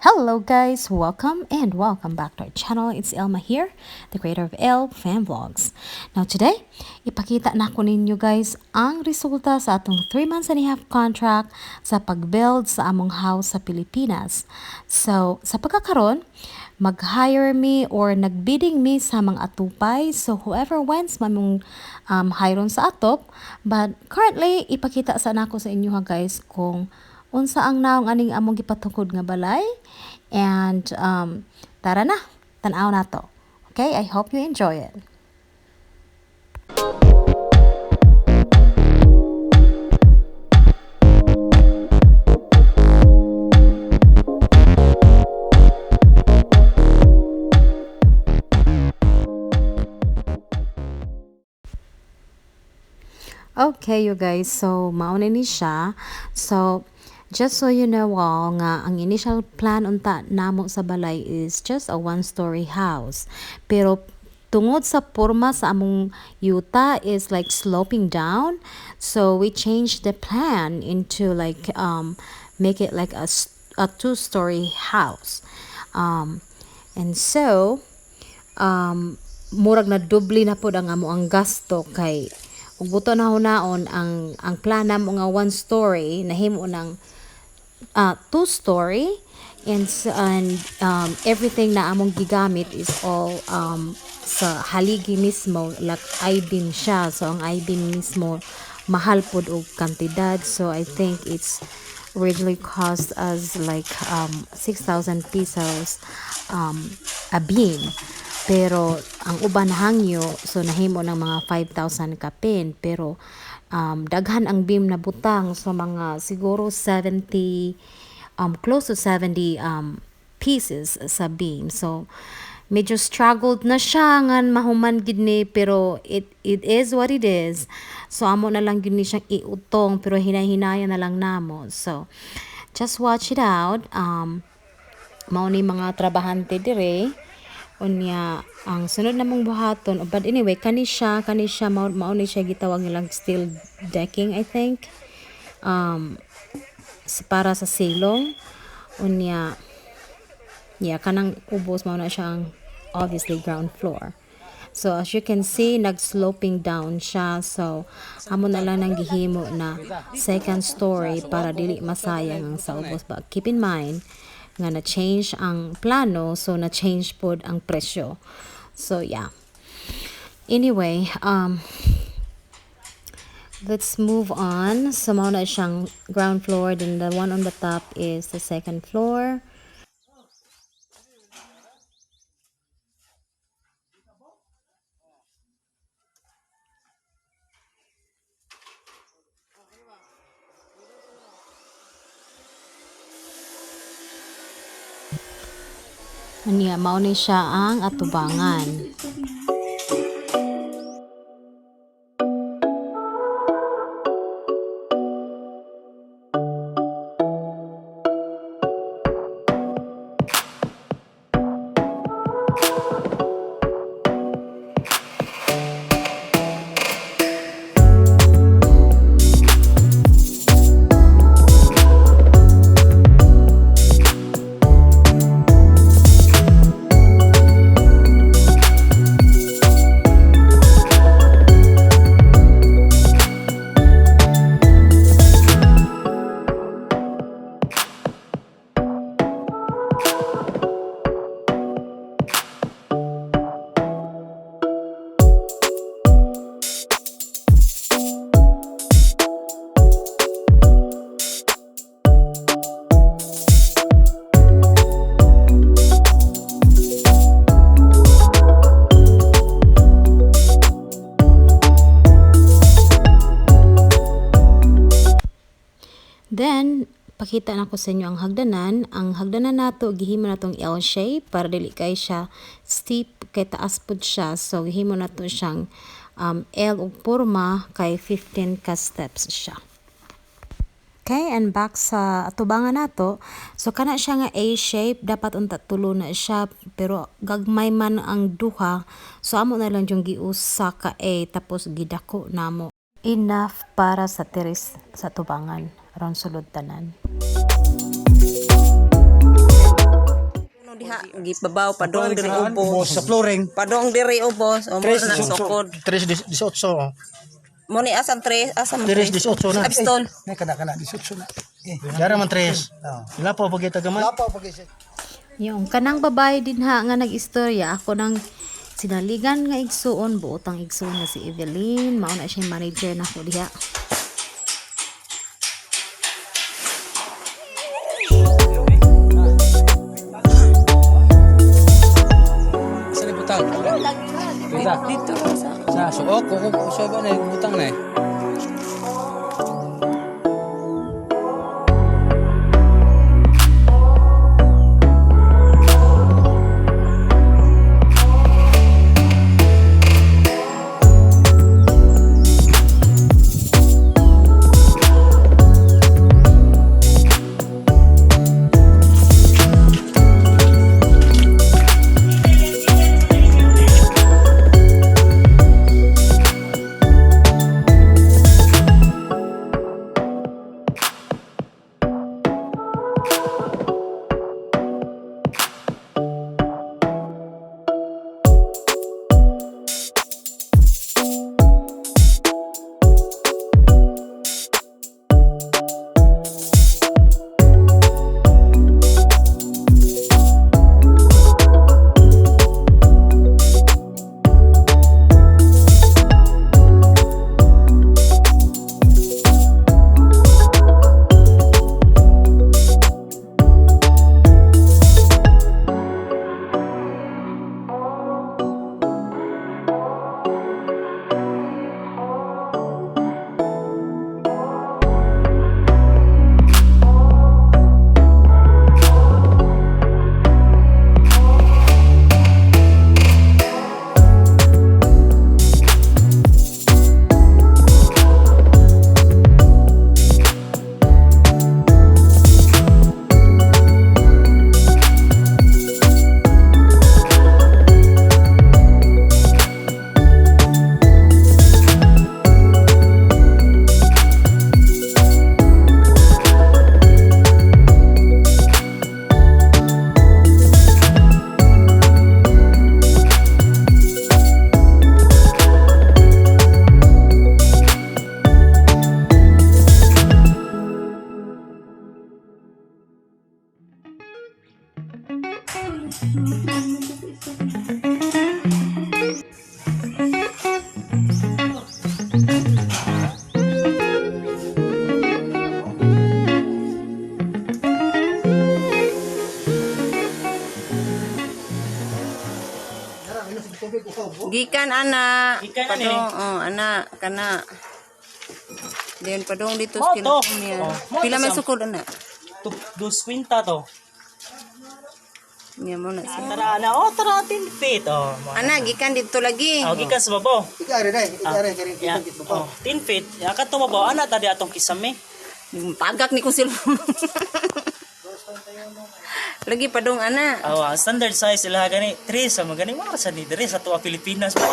Hello guys, welcome back to our channel. It's Elma here, the creator of El Fan Vlogs. Now today, ipakita na ko ninyo guys ang resulta sa atong 3 months and a half contract sa pag-build sa among house sa Pilipinas. So, sa pagkakaroon, mag-hire me or nagbidding me sa mga atupay. So, whoever wins, mamong hiron sa atop. But currently, ipakita sa nako sa inyo ha guys kung unsa ang naong aning among gipatukod nga balay. And tara na, tan-aw na to. Okay, I hope you enjoy it. Okay, you guys, so mauna ni siya. So, just so you know all, nga ang initial plan unta namo sa balay is just a one-story house. Pero tungod sa porma sa among yuta is like sloping down, so we changed the plan into like make it like a two-story house. And so murag na dubli na pod ang amo ang gasto kay ug buto na hunaon ang plana mo nga one story nahimo ng two story and everything na among gigamit is all sa haligi mismo, like I-beam siya, so ang I-beam mismo mahal pod og kantidad, so I think it's originally cost us like 6,000 pesos a beam. Pero ang uban hangyo, so nahimo ng mga 5,000 kapin. Pero daghan ang beam na butang, so mga siguro 70, close to 70 pieces sa beam. So medyo struggled na siya nga mahuman gid ni, pero it is what it is. So amo na lang gid ni siyang iutong, pero hinay-hinaya na lang namo. So just watch it out. Mao ni mga trabahante dire unya ang sunod namong buhaton, but anyway kani siya mao ni siya gitawag nilang steel decking, I think, para sa silong unya kanang ubos mao na siya ang obviously ground floor. So as you can see, nag-sloping down siya. So amo na lang nang gihimo na second story para dili masayang ang sa ubos. But keep in mind nga na-change ang plano, so na-change pod ang presyo. So yeah. Anyway, let's move on. So mao na siyang ground floor, then the one on the top is the second floor. Aniya, mao ni siya ang atubangan. Then, pakita na ko sa inyo ang hagdanan. Ang hagdanan nato, gihimo na tong L shape para dili kay siya steep, kay taas pod siya. So, gihimo na to siyang L ug porma, kay 15 ka steps siya. Okay, and back sa atubangan nato. So, kana siya nga A shape, dapat unta tulo na siya, pero gagmay man ang duha. So, amo na lang yung giusa ka A, tapos gidako namo. Enough para sa teres sa tubangan aron sulod tanan. gibabaw padong diri ubos. Sa flooring. Padong diri ubos. O mo na sukod. 3-18. Mo ni asam 3, asam 3-18 na. Abstol. Nay kana 18 na. Yara man 3. Wala pa pag gaman. Lapaw pag isa. Yung kanang babae din ha nga nag-istorya, ako nang sinaligan nga igsuon, buotang igsuon na si Evelyn, mao na siya manager na ko diha. Saan yung butang? Dito sa Sa suok, kung siya ba na yung butang na eh. Gikan ana. Padong, ana kana. Then padong dito sa kinakamiya. Pila may sukod ana. 2.50 to. Niya mo na siya. Tara na, tara 10 feet. Ana, gikan dito lagi. Gikan sa babaw. Ikare kare Yeah. kita pa. 10 feet. Yakat to babaw. Ana, tadi atong kisame. Pagak ni kong sila. Lagi padong ana. Standard size sila gani. 3 sa magani. Mga sa ni diri sa tuwa Pilipinas po.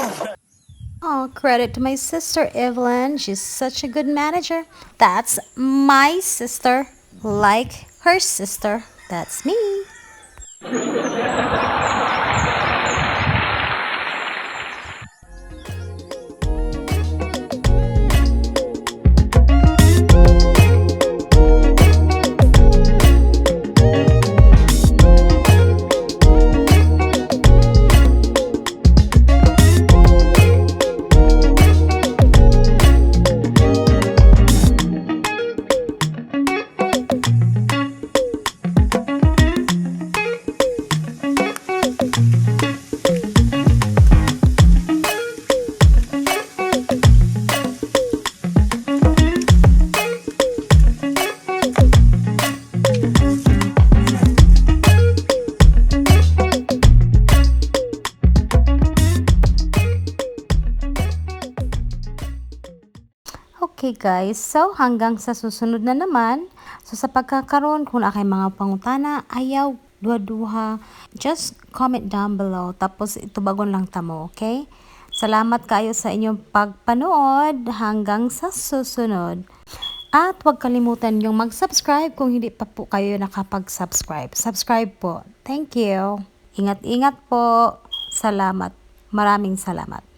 Oh, credit to my sister Evelyn. She's such a good manager. That's my sister. Like her sister. That's me. Okay guys, so hanggang sa susunod na naman. So sa pagkakaroon, kung na kay mga pangutana, ayaw, duha-duha, just comment down below. Tapos itubagon lang tamo, okay? Salamat kayo sa inyong pagpanood hanggang sa susunod. At huwag kalimutan yung mag-subscribe kung hindi pa po kayo nakapag-subscribe. Subscribe po. Thank you. Ingat-ingat po. Salamat. Maraming salamat.